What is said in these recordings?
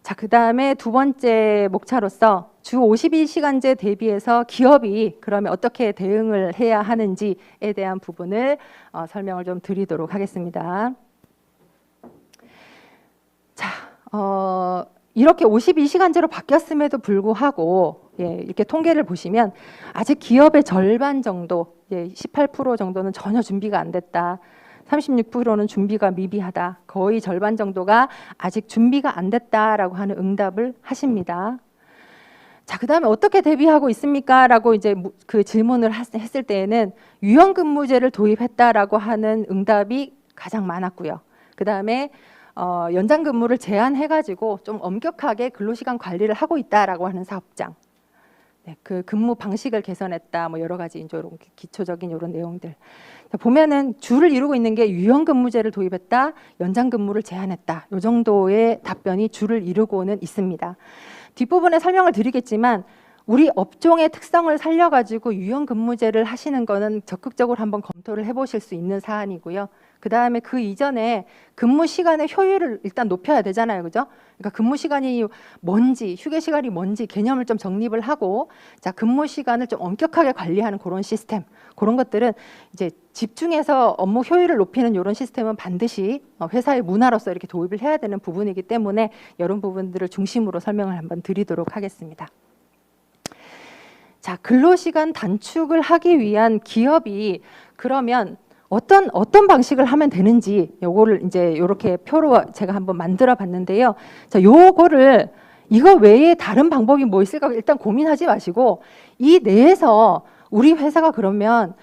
자, 그 다음에 두 번째 목차로서 주 52시간제 대비해서 기업이 그러면 어떻게 대응을 해야 하는지에 대한 부분을 설명을 좀 드리도록 하겠습니다. 자, 이렇게 52시간제로 바뀌었음에도 불구하고 이렇게 통계를 보시면 아직 기업의 절반 정도, 18% 정도는 전혀 준비가 안 됐다. 36%는 준비가 미비하다. 거의 절반 정도가 아직 준비가 안 됐다라고 하는 응답을 하십니다. 자, 그 다음에 어떻게 대비하고 있습니까? 라고 이제 그 질문을 했을 때에는 유연근무제를 도입했다라고 하는 응답이 가장 많았고요. 그 다음에 연장 근무를 제한해가지고 좀 엄격하게 근로시간 관리를 하고 있다라고 하는 사업장. 네, 그 근무 방식을 개선했다. 뭐 여러 가지 이제 이런 기초적인 이런 내용들. 보면은 줄을 이루고 있는 게 유연근무제를 도입했다, 연장근무를 제한했다. 이 정도의 답변이 줄을 이루고는 있습니다. 뒷부분에 설명을 드리겠지만 우리 업종의 특성을 살려가지고 유연근무제를 하시는 거는 적극적으로 한번 검토를 해보실 수 있는 사안이고요. 그 다음에 그 이전에 근무 시간의 효율을 일단 높여야 되잖아요, 그죠? 그러니까 근무 시간이 뭔지, 휴게 시간이 뭔지 개념을 좀 정립을 하고, 자, 근무 시간을 좀 엄격하게 관리하는 그런 시스템, 그런 것들은 이제 집중해서 업무 효율을 높이는 이런 시스템은 반드시 회사의 문화로서 이렇게 도입을 해야 되는 부분이기 때문에 이런 부분들을 중심으로 설명을 한번 드리도록 하겠습니다. 자, 근로시간 단축을 하기 위한 기업이 그러면 어떤 방식을 하면 되는지 요거를 이제 이렇게 표로 제가 한번 만들어 봤는데요. 자, 요거를 이거 외에 다른 방법이 뭐 있을까 일단 고민하지 마시고 이 내에서 우리 회사가 그러면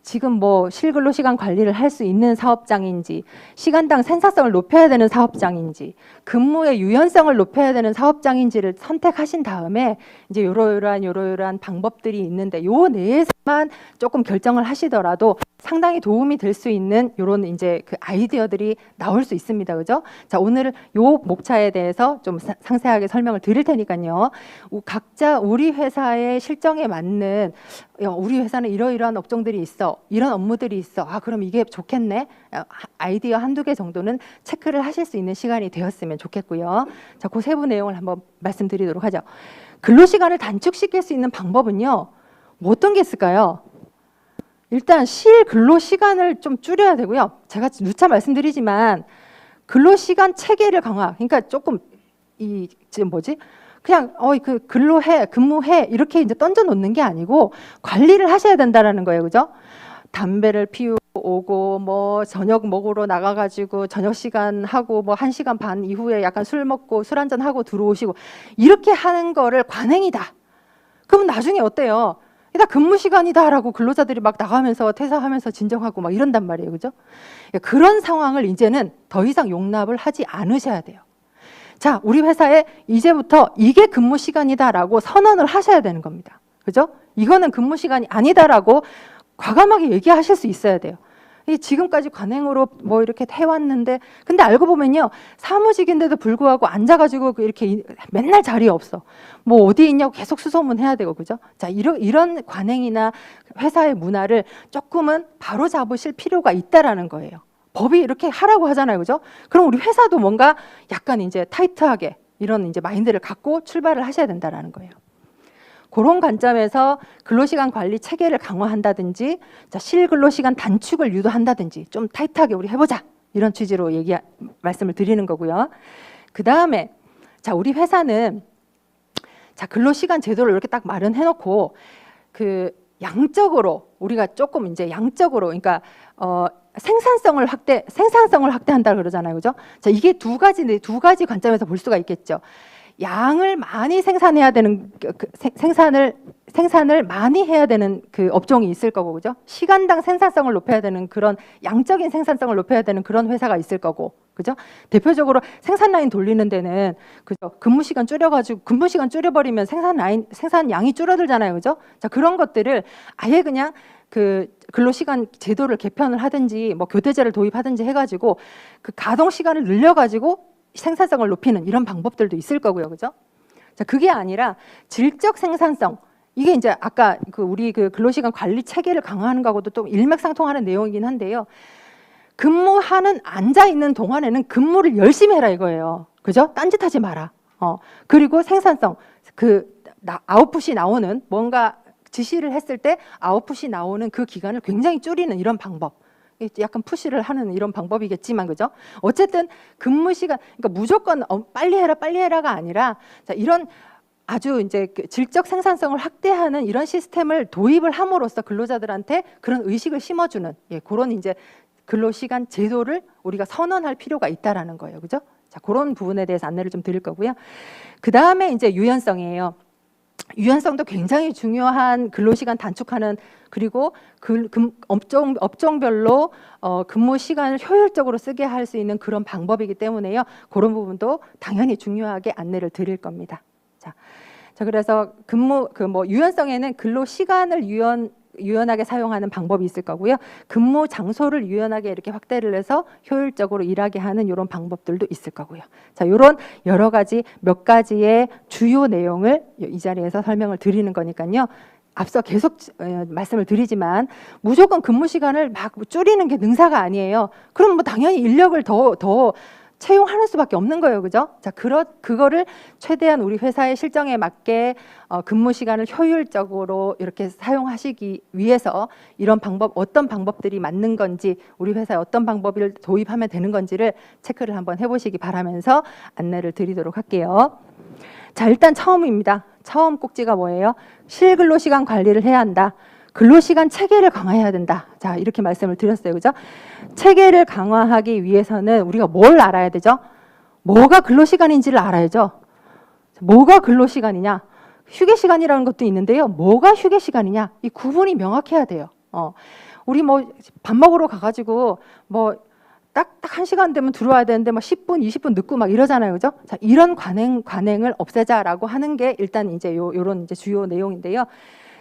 지금 뭐 실근로시간 관리를 할 수 있는 사업장인지, 시간당 생산성을 높여야 되는 사업장인지, 근무의 유연성을 높여야 되는 사업장인지를 선택하신 다음에 이제 요러요러한 방법들이 있는데 요 내에서만 조금 결정을 하시더라도 상당히 도움이 될 수 있는 요런 이제 그 아이디어들이 나올 수 있습니다. 그죠? 자, 오늘 요 목차에 대해서 좀 상세하게 설명을 드릴 테니까요. 각자 우리 회사의 실정에 맞는 우리 회사는 이러이러한 업종들이 있어. 이런 업무들이 있어. 아, 그럼 이게 좋겠네. 아이디어 한두 개 정도는 체크를 하실 수 있는 시간이 되었으면 좋겠고요. 자, 그 세부 내용을 한번 말씀드리도록 하죠. 근로시간을 단축시킬 수 있는 방법은요. 뭐 어떤 게 있을까요? 일단 실 근로시간을 좀 줄여야 되고요. 제가 누차 말씀드리지만 근로시간 체계를 강화. 그러니까 조금 지금 뭐지? 그냥 그 근로해, 근무해 이렇게 이제 던져 놓는 게 아니고 관리를 하셔야 된다라는 거예요. 그죠? 담배를 피우고 오고 뭐 저녁 먹으러 나가가지고 저녁 시간 하고 뭐 1시간 반 이후에 약간 술 먹고 술 한잔 하고 들어오시고 이렇게 하는 거를 관행이다. 그럼 나중에 어때요? 다 근무 시간이다라고 근로자들이 막 나가면서 퇴사하면서 진정하고 막 이런단 말이에요. 그죠? 그런 상황을 이제는 더 이상 용납을 하지 않으셔야 돼요. 자, 우리 회사에 이제부터 이게 근무 시간이다라고 선언을 하셔야 되는 겁니다. 그죠? 이거는 근무 시간이 아니다라고 과감하게 얘기하실 수 있어야 돼요. 지금까지 관행으로 뭐 이렇게 해왔는데 근데 알고 보면요. 사무직인데도 불구하고 앉아가지고 이렇게 맨날 자리에 없어. 뭐 어디 있냐고 계속 수소문해야 되고 그죠? 자, 이런 관행이나 회사의 문화를 조금은 바로 잡으실 필요가 있다라는 거예요. 법이 이렇게 하라고 하잖아요. 그죠? 그럼 우리 회사도 뭔가 약간 이제 타이트하게 이런 이제 마인드를 갖고 출발을 하셔야 된다라는 거예요. 그런 관점에서 근로시간 관리 체계를 강화한다든지, 자, 실근로시간 단축을 유도한다든지 좀 타이트하게 우리 해보자 이런 취지로 말씀을 드리는 거고요. 그 다음에 자, 우리 회사는 자, 근로시간 제도를 이렇게 딱 마련해놓고 그 양적으로 우리가 조금 이제 양적으로 그러니까 생산성을 확대한다 그러잖아요, 그죠? 자, 이게 두 가지 관점에서 볼 수가 있겠죠. 양을 많이 생산해야 되는 생산을 많이 해야 되는 그 업종이 있을 거고, 그죠? 시간당 생산성을 높여야 되는 그런 양적인 생산성을 높여야 되는 그런 회사가 있을 거고, 그죠? 대표적으로 생산 라인 돌리는 데는 그죠? 근무 시간 줄여버리면 생산 양이 줄어들잖아요, 그죠? 자, 그런 것들을 아예 그냥 그 근로시간 제도를 개편을 하든지 뭐 교대제를 도입하든지 해가지고 그 가동 시간을 늘려가지고 생산성을 높이는 이런 방법들도 있을 거고요, 그죠? 자, 그게 아니라 질적 생산성, 이게 이제 아까 우리 근로시간 관리 체계를 강화하는 거하고도 또 일맥상통하는 내용이긴 한데요. 앉아 있는 동안에는 근무를 열심히 해라 이거예요, 그죠? 딴짓하지 마라. 그리고 생산성, 아웃풋이 나오는 뭔가 지시를 했을 때 아웃풋이 나오는 그 기간을 굉장히 줄이는 이런 방법. 약간 푸시를 하는 이런 방법이겠지만, 그죠? 어쨌든 근무 시간, 그러니까 무조건 빨리 해라가 아니라, 자, 이런 아주 이제 질적 생산성을 확대하는 이런 시스템을 도입을 함으로써 근로자들한테 그런 의식을 심어주는, 그런 이제 근로시간 제도를 우리가 선언할 필요가 있다라는 거예요, 그죠? 자, 그런 부분에 대해서 안내를 좀 드릴 거고요. 그 다음에 이제 유연성이에요. 유연성도 굉장히 중요한 근로시간 단축하는, 그리고 업종별로 근무 시간을 효율적으로 쓰게 할 수 있는 그런 방법이기 때문에요. 그런 부분도 당연히 중요하게 안내를 드릴 겁니다. 자 그래서 유연성에는 근로 시간을 유연하게 사용하는 방법이 있을 거고요. 근무 장소를 유연하게 이렇게 확대를 해서 효율적으로 일하게 하는 이런 방법들도 있을 거고요. 자, 이런 여러 가지 몇 가지의 주요 내용을 이 자리에서 설명을 드리는 거니까요. 앞서 계속 말씀을 드리지만 무조건 근무 시간을 막 줄이는 게 능사가 아니에요. 그럼 뭐 당연히 인력을 더 채용하는 수밖에 없는 거예요, 그죠? 자, 그거를 최대한 우리 회사의 실정에 맞게 근무 시간을 효율적으로 이렇게 사용하시기 위해서 이런 방법, 어떤 방법들이 맞는 건지, 우리 회사에 어떤 방법을 도입하면 되는 건지를 체크를 한번 해보시기 바라면서 안내를 드리도록 할게요. 자, 일단 처음입니다. 처음 꼭지가 뭐예요? 실근로시간 관리를 해야 한다. 근로시간 체계를 강화해야 된다. 자, 이렇게 말씀을 드렸어요, 그죠? 체계를 강화하기 위해서는 우리가 뭘 알아야 되죠? 뭐가 근로시간인지를 알아야죠. 뭐가 근로시간이냐? 휴게시간이라는 것도 있는데요. 뭐가 휴게시간이냐? 이 구분이 명확해야 돼요. 우리 뭐 밥 먹으러 가가지고 뭐 딱 1시간 되면 들어와야 되는데 막 10분, 20분 늦고 막 이러잖아요, 그죠? 자, 이런 관행을 없애자라고 하는 게 일단 이제 요런 이제 주요 내용인데요.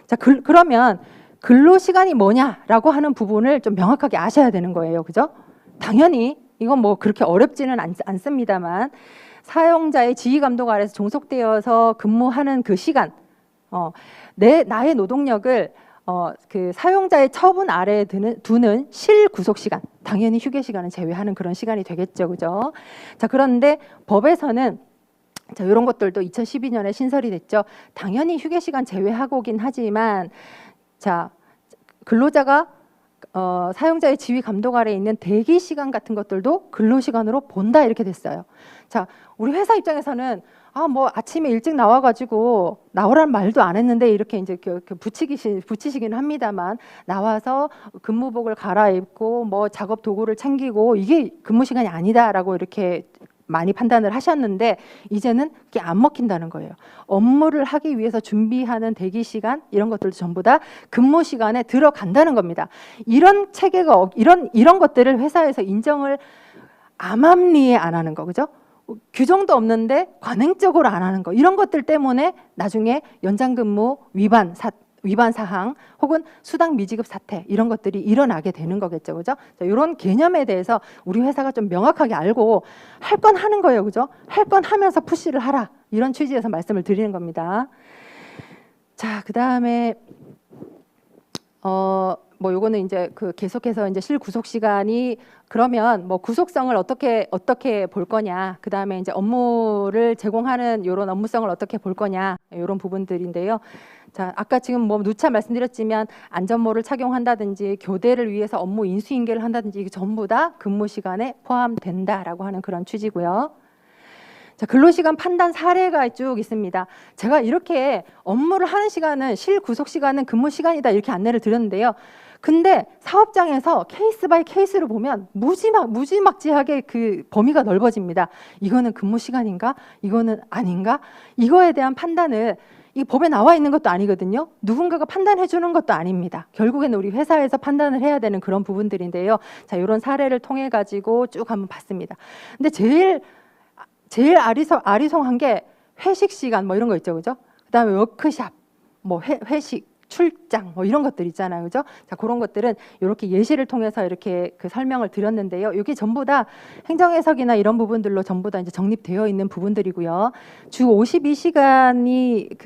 자, 그러면 근로시간이 뭐냐라고 하는 부분을 좀 명확하게 아셔야 되는 거예요, 그죠? 당연히 이건 뭐 그렇게 어렵지는 않습니다만 사용자의 지휘 감독 아래서 종속되어서 근무하는 그 시간, 나의 노동력을 그 사용자의 처분 아래에 두는 실구속 시간, 당연히 휴게 시간은 제외하는 그런 시간이 되겠죠, 그죠? 자, 그런데 법에서는 자, 이런 것들도 2012년에 신설이 됐죠. 당연히 휴게 시간 제외하고긴 하지만, 자, 근로자가 사용자의 지휘 감독 아래에 있는 대기 시간 같은 것들도 근로 시간으로 본다, 이렇게 됐어요. 자, 우리 회사 입장에서는 뭐 아침에 일찍 나와가지고 나오란 말도 안 했는데 이렇게 이제 붙이시긴 합니다만, 나와서 근무복을 갈아입고 뭐 작업 도구를 챙기고 이게 근무 시간이 아니다라고 이렇게 많이 판단을 하셨는데, 이제는 그게 안 먹힌다는 거예요. 업무를 하기 위해서 준비하는 대기 시간, 이런 것들도 전부 다 근무 시간에 들어간다는 겁니다. 이런 체계가 이런 것들을 회사에서 인정을 암암리에 안 하는 거, 그죠? 규정도 없는데 관행적으로 안 하는 거, 이런 것들 때문에 나중에 연장근무 위반 사항 혹은 수당 미지급 사태, 이런 것들이 일어나게 되는 거겠죠, 그죠? 자, 이런 개념에 대해서 우리 회사가 좀 명확하게 알고 할 건 하는 거예요, 그죠? 할 건 하면서 푸시를 하라, 이런 취지에서 말씀을 드리는 겁니다. 자, 그 다음에 뭐 요거는 이제 계속해서 이제 실구속 시간이, 그러면 뭐 구속성을 어떻게 볼 거냐, 그 다음에 이제 업무를 제공하는 요런 업무성을 어떻게 볼 거냐, 요런 부분들인데요. 자, 아까 지금 뭐 누차 말씀드렸지만 안전모를 착용한다든지 교대를 위해서 업무 인수인계를 한다든지 이게 전부 다 근무 시간에 포함된다라고 하는 그런 취지고요. 자, 근로시간 판단 사례가 쭉 있습니다. 제가 이렇게 업무를 하는 시간은 실구속 시간은 근무 시간이다, 이렇게 안내를 드렸는데요. 근데 사업장에서 케이스 바이 케이스로 보면 무지막지하게 그 범위가 넓어집니다. 이거는 근무 시간인가? 이거는 아닌가? 이거에 대한 판단을 이 법에 나와 있는 것도 아니거든요. 누군가가 판단해 주는 것도 아닙니다. 결국에는 우리 회사에서 판단을 해야 되는 그런 부분들인데요. 자, 이런 사례를 통해 가지고 쭉 한번 봤습니다. 근데 제일 아리송한 게 회식 시간 뭐 이런 거 있죠, 그죠? 그다음에 워크샵, 뭐 회식, 출장, 뭐 이런 것들 있잖아요, 그죠? 자, 그런 것들은 이렇게 예시를 통해서 이렇게 설명을 드렸는데요. 이게 전부 다 행정해석이나 이런 부분들로 전부 다 이제 정립되어 있는 부분들이고요. 주 52시간이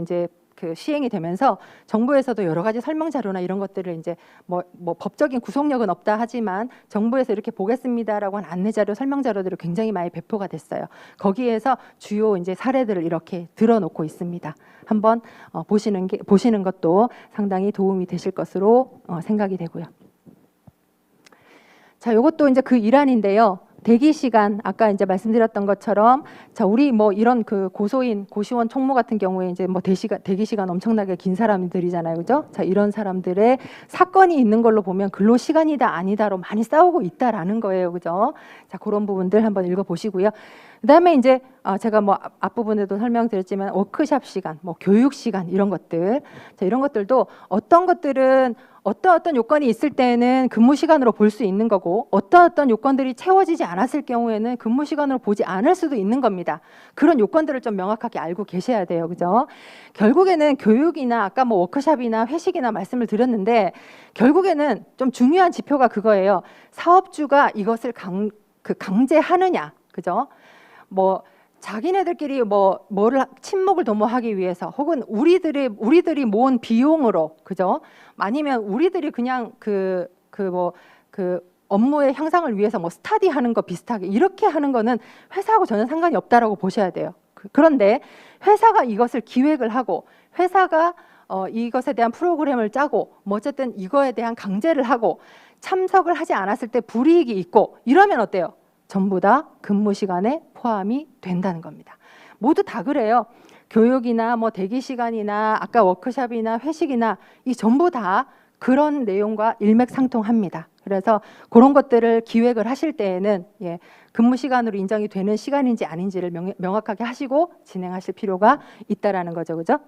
이제 그 시행이 되면서 정부에서도 여러 가지 설명 자료나 이런 것들을 이제 뭐 법적인 구속력은 없다 하지만 정부에서 이렇게 보겠습니다라고 한 안내 자료, 설명 자료들이 굉장히 많이 배포가 됐어요. 거기에서 주요 이제 사례들을 이렇게 들어놓고 있습니다. 한번 보시는 것도 상당히 도움이 되실 것으로 생각이 되고요. 자, 이것도 이제 그 일환인데요. 대기 시간, 아까 이제 말씀드렸던 것처럼, 자, 우리 뭐 이런 그 고소인, 고시원 총무 같은 경우에 이제 뭐 대기 시간 엄청나게 긴 사람들이잖아요, 그죠? 자, 이런 사람들의 사건이 있는 걸로 보면 근로 시간이다 아니다로 많이 싸우고 있다라는 거예요, 그죠? 자, 그런 부분들 한번 읽어보시고요. 그다음에 이제 제가 뭐 앞부분에도 설명드렸지만 워크숍 시간, 뭐 교육 시간 이런 것들, 자, 이런 것들도 어떤 것들은 어떤 요건이 있을 때는 근무 시간으로 볼 수 있는 거고 어떤 요건들이 채워지지 않았을 경우에는 근무 시간으로 보지 않을 수도 있는 겁니다. 그런 요건들을 좀 명확하게 알고 계셔야 돼요, 그죠? 결국에는 교육이나 아까 뭐 워크숍이나 회식이나 말씀을 드렸는데 결국에는 좀 중요한 지표가 그거예요. 사업주가 이것을 강제하느냐, 그죠? 뭐 자기네들끼리 뭐를 친목을 도모하기 위해서 혹은 우리들이 모은 비용으로, 그죠? 아니면 우리들이 그냥 그 업무의 향상을 위해서 뭐 스터디하는 거 비슷하게 이렇게 하는 거는 회사하고 전혀 상관이 없다라고 보셔야 돼요. 그런데 회사가 이것을 기획을 하고 회사가 이것에 대한 프로그램을 짜고 뭐 어쨌든 이거에 대한 강제를 하고 참석을 하지 않았을 때 불이익이 있고 이러면 어때요? 전부 다 근무 시간에 포함이 된다는 겁니다. 모두 다 그래요. 교육이나 뭐 대기 시간이나 아까 워크숍이나 회식이나 이 전부 다 그런 내용과 일맥상통합니다. 그래서 그런 것들을 기획을 하실 때에는 근무 시간으로 인정이 되는 시간인지 아닌지를 명확하게 하시고 진행하실 필요가 있다라는 거죠, 그죠?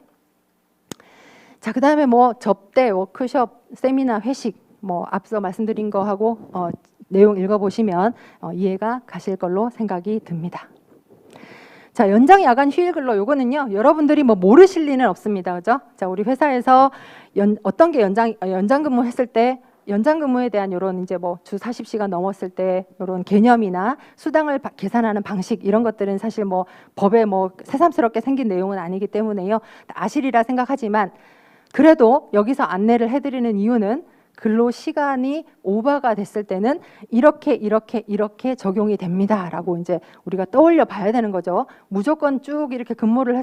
자, 그다음에 뭐 접대, 워크숍, 세미나, 회식 뭐 앞서 말씀드린 거 하고 내용 읽어보시면 이해가 가실 걸로 생각이 듭니다. 자, 연장 야간 휴일 근로 요거는요 여러분들이 뭐 모르실 리는 없습니다, 그죠? 자, 우리 회사에서 어떤 게 연장 근무했을 때 연장 근무에 대한 이런 이제 뭐 주 40시간 넘었을 때 이런 개념이나 수당을 계산하는 방식 이런 것들은 사실 뭐 법에 뭐 새삼스럽게 생긴 내용은 아니기 때문에요 아시리라 생각하지만 그래도 여기서 안내를 해드리는 이유는 근로 시간이 오버가 됐을 때는 이렇게 적용이 됩니다라고 이제 우리가 떠올려 봐야 되는 거죠. 무조건 쭉 이렇게 근무를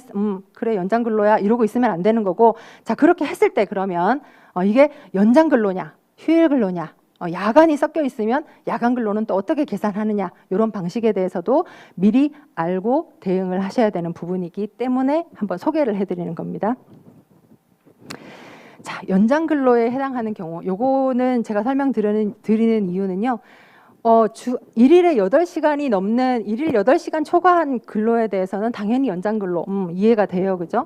그래 연장 근로야 이러고 있으면 안 되는 거고 자 그렇게 했을 때 그러면 이게 연장 근로냐 휴일 근로냐 야간이 섞여 있으면 야간 근로는 또 어떻게 계산하느냐 이런 방식에 대해서도 미리 알고 대응을 하셔야 되는 부분이기 때문에 한번 소개를 해드리는 겁니다. 자, 연장 근로에 해당하는 경우 요거는 제가 설명드리는 이유는요. 주 1일에 8시간이 넘는 1일 8시간 초과한 근로에 대해서는 당연히 연장 근로 이해가 돼요. 그죠?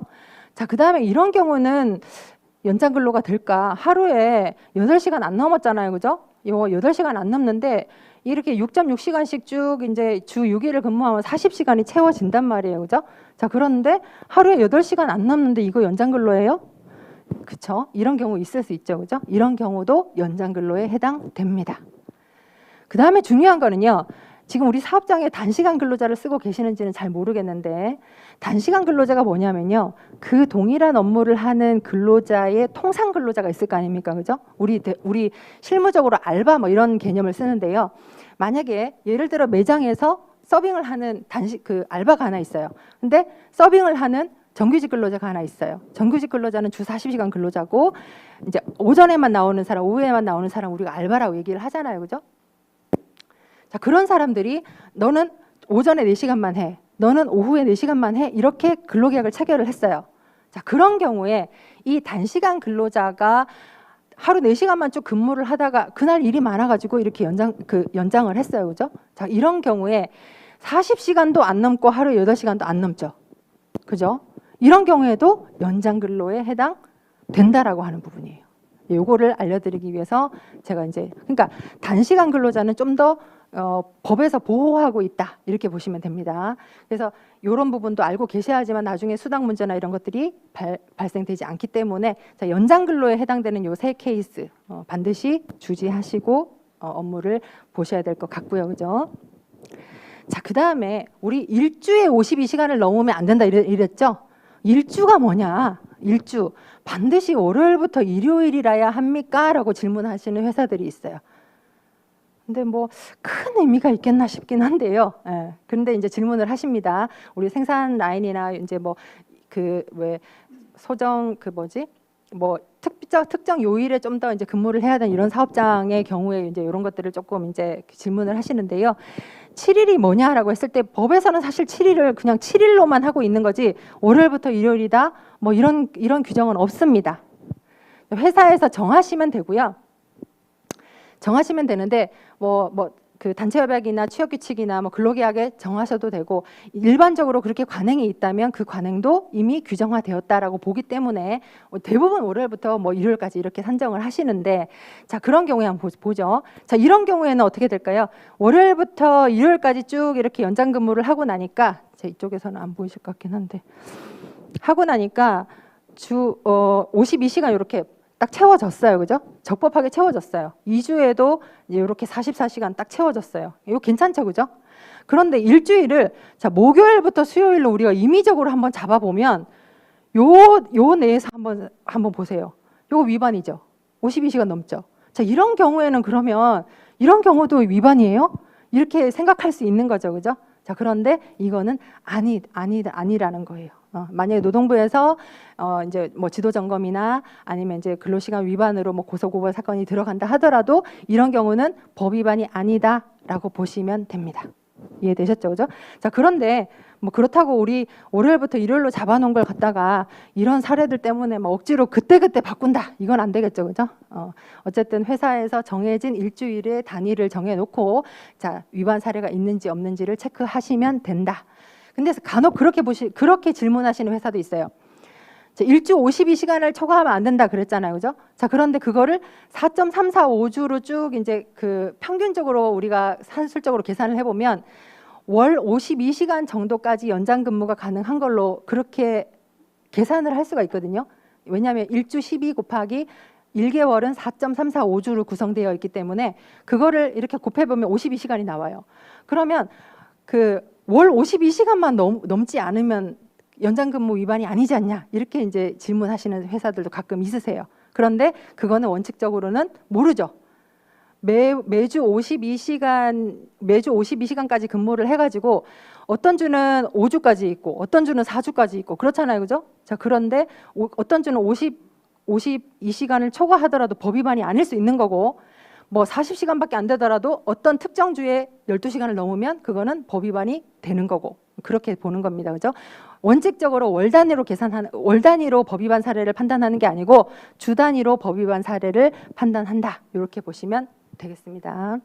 자, 그다음에 이런 경우는 연장 근로가 될까? 하루에 8시간 안 넘었잖아요. 그죠? 요 8시간 안 넘는데 이렇게 6.6시간씩 쭉 이제 주 6일을 근무하면 40시간이 채워진단 말이에요. 그죠? 자, 그런데 하루에 8시간 안 넘는데 이거 연장 근로예요? 그렇죠? 이런 경우 있을 수 있죠. 그죠? 이런 경우도 연장 근로에 해당됩니다. 그다음에 중요한 거는요. 지금 우리 사업장에 단시간 근로자를 쓰고 계시는지는 잘 모르겠는데 단시간 근로자가 뭐냐면요. 그 동일한 업무를 하는 근로자의 통상 근로자가 있을 거 아닙니까? 그죠? 우리 실무적으로 알바 뭐 이런 개념을 쓰는데요. 만약에 예를 들어 매장에서 서빙을 하는 알바가 하나 있어요. 근데 서빙을 하는 정규직 근로자가 하나 있어요. 정규직 근로자는 주 40시간 근로자고 이제 오전에만 나오는 사람, 오후에만 나오는 사람 우리가 알바라고 얘기를 하잖아요. 그죠? 자, 그런 사람들이 너는 오전에 4시간만 해. 너는 오후에 4시간만 해. 이렇게 근로계약을 체결을 했어요. 자, 그런 경우에 이 단시간 근로자가 하루 4시간만 쭉 근무를 하다가 그날 일이 많아가지고 이렇게 연장을 했어요. 그죠? 자, 이런 경우에 40시간도 안 넘고 하루 8시간도 안 넘죠. 그죠? 이런 경우에도 연장 근로에 해당된다라고 하는 부분이에요. 요거를 알려드리기 위해서 제가 이제 그러니까 단시간 근로자는 좀 더 법에서 보호하고 있다 이렇게 보시면 됩니다. 그래서 이런 부분도 알고 계셔야지만 나중에 수당 문제나 이런 것들이 발생되지 않기 때문에 자, 연장 근로에 해당되는 요 세 케이스 반드시 주지하시고 업무를 보셔야 될 것 같고요, 그죠? 자, 그 다음에 우리 일주에 52시간을 넘으면 안 된다 이랬죠? 일주가 뭐냐? 일주 반드시 월요일부터 일요일이라야 합니까? 라고 질문하시는 회사들이 있어요. 근데 뭐 큰 의미가 있겠나 싶긴 한데요. 예. 근데 이제 질문을 하십니다. 우리 생산 라인이나 이제 뭐 그 왜 소정 그 뭐지? 뭐 특정 요일에 좀 더 이제 근무를 해야 되는 이런 사업장의 경우에 이제 이런 것들을 조금 이제 질문을 하시는데요. 7일이 뭐냐라고 했을 때 법에서는 사실 7일을 그냥 7일로만 하고 있는 거지 월요일부터 일요일이다 뭐 이런 규정은 없습니다. 회사에서 정하시면 되고요. 정하시면 되는데 그 단체 협약이나 취업 규칙이나 뭐 근로계약에 정하셔도 되고 일반적으로 그렇게 관행이 있다면 그 관행도 이미 규정화되었다라고 보기 때문에 대부분 월요일부터 뭐 일요일까지 이렇게 산정을 하시는데 자 그런 경우에 한번 보죠. 자 이런 경우에는 어떻게 될까요? 월요일부터 일요일까지 쭉 이렇게 연장 근무를 하고 나니까 제 이쪽에서는 안 보이실 것 같긴 한데 하고 나니까 주 52시간 이렇게 딱 채워졌어요. 그죠? 적법하게 채워졌어요. 2주에도 이렇게 44시간 딱 채워졌어요. 이거 괜찮죠? 그죠? 그런데 일주일을 자, 목요일부터 수요일로 우리가 임의적으로 한번 잡아보면 요 내에서 한번 보세요. 요거 위반이죠. 52시간 넘죠. 자, 이런 경우에는 그러면 이런 경우도 위반이에요? 이렇게 생각할 수 있는 거죠. 그죠? 자, 그런데 이거는 아니라는 거예요. 만약에 노동부에서 이제 뭐 지도 점검이나 아니면 이제 근로시간 위반으로 뭐 고소고발 사건이 들어간다 하더라도 이런 경우는 법 위반이 아니다라고 보시면 됩니다. 이해되셨죠, 그죠? 자, 그런데 뭐 그렇다고 우리 월요일부터 일요일로 잡아놓은 걸 갖다가 이런 사례들 때문에 막 억지로 그때그때 바꾼다 이건 안 되겠죠, 그죠? 어쨌든 회사에서 정해진 일주일의 단위를 정해놓고 자 위반 사례가 있는지 없는지를 체크하시면 된다. 근데 간혹 그렇게 질문하시는 회사도 있어요. 자, 일주 52시간을 초과하면 안 된다 그랬잖아요, 그죠? 자, 그런데 그거를 4.345주로 쭉 이제 그 평균적으로 우리가 산술적으로 계산을 해보면 월 52시간 정도까지 연장 근무가 가능한 걸로 그렇게 계산을 할 수가 있거든요. 왜냐하면 일주 12 곱하기 1개월은 4.345주로 구성되어 있기 때문에 그거를 이렇게 곱해보면 52시간이 나와요. 그러면 그 월 52시간만 넘지 않으면 연장근무 위반이 아니지 않냐 이렇게 이제 질문하시는 회사들도 가끔 있으세요. 그런데 그거는 원칙적으로는 모르죠. 매주 52시간까지 근무를 해가지고 어떤 주는 5주까지 있고 어떤 주는 4주까지 있고 그렇잖아요, 그죠? 자 그런데 어떤 주는 52시간을 초과하더라도 법 위반이 아닐 수 있는 거고 뭐 40시간밖에 안 되더라도 어떤 특정 주에 12시간을 넘으면 그거는 법 위반이 되는 거고 그렇게 보는 겁니다. 그죠? 원칙적으로 월 단위로 법 위반 사례를 판단하는 게 아니고 주 단위로 법 위반 사례를 판단한다. 이렇게 보시면 되겠습니다.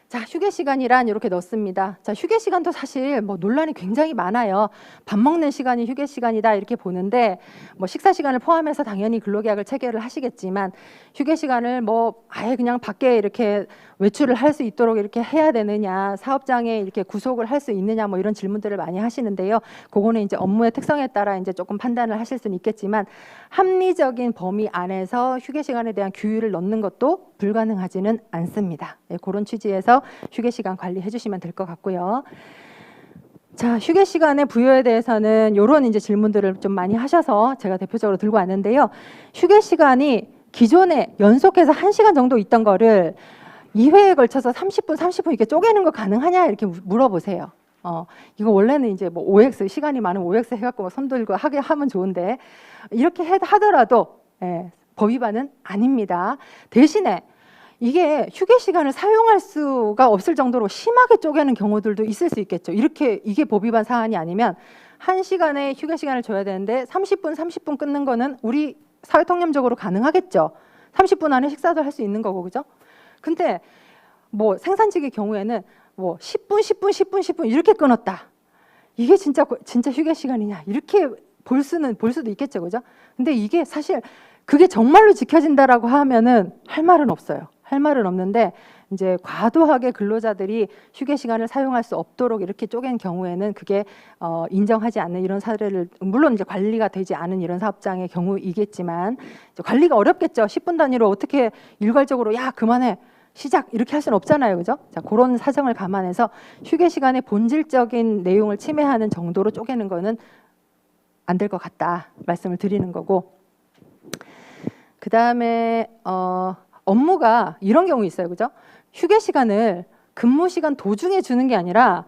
자, 휴게 시간이란 이렇게 넣습니다. 자, 휴게 시간도 사실 뭐 논란이 굉장히 많아요. 밥 먹는 시간이 휴게 시간이다 이렇게 보는데 뭐 식사 시간을 포함해서 당연히 근로계약을 체결을 하시겠지만 휴게 시간을 뭐 아예 그냥 밖에 이렇게 외출을 할 수 있도록 이렇게 해야 되느냐, 사업장에 이렇게 구속을 할 수 있느냐 뭐 이런 질문들을 많이 하시는데요. 그거는 이제 업무의 특성에 따라 이제 조금 판단을 하실 수는 있겠지만 합리적인 범위 안에서 휴게 시간에 대한 규율을 넣는 것도 불가능하지는 않습니다. 네, 그런 취지에서 휴게 시간 관리해 주시면 될 것 같고요. 자, 휴게 시간의 부여에 대해서는 이런 이제 질문들을 좀 많이 하셔서 제가 대표적으로 들고 왔는데요. 휴게 시간이 기존에 연속해서 1시간 정도 있던 거를 2회에 걸쳐서 30분 이렇게 쪼개는 거 가능하냐 이렇게 물어보세요. 이거 원래는 이제 뭐 OX 시간이 많으면 OX 해갖고 뭐 손 들고 하면 좋은데 이렇게 하더라도 법 위반은 아닙니다. 대신에 이게 휴게 시간을 사용할 수가 없을 정도로 심하게 쪼개는 경우들도 있을 수 있겠죠. 이게 법 위반 사안이 아니면 1시간의 휴게 시간을 줘야 되는데 30분 끊는 거는 우리 사회통념적으로 가능하겠죠. 30분 안에 식사도 할 수 있는 거고, 그죠? 근데 뭐 생산직의 경우에는 뭐 10분 이렇게 끊었다. 이게 진짜 휴게 시간이냐? 이렇게 볼 수도 있겠죠, 그죠? 근데 이게 사실 그게 정말로 지켜진다라고 하면은 할 말은 없어요. 할 말은 없는데 이제 과도하게 근로자들이 휴게 시간을 사용할 수 없도록 이렇게 쪼갠 경우에는 그게 인정하지 않는 이런 사례를 물론 이제 관리가 되지 않은 이런 사업장의 경우이겠지만 관리가 어렵겠죠. 10분 단위로 어떻게 일괄적으로 야 그만해 시작 이렇게 할 수는 없잖아요, 그죠? 자, 그런 사정을 감안해서 휴게 시간의 본질적인 내용을 침해하는 정도로 쪼개는 거는 안 될 것 같다 말씀을 드리는 거고, 그 다음에 업무가 이런 경우 있어요, 그죠? 휴게 시간을 근무 시간 도중에 주는 게 아니라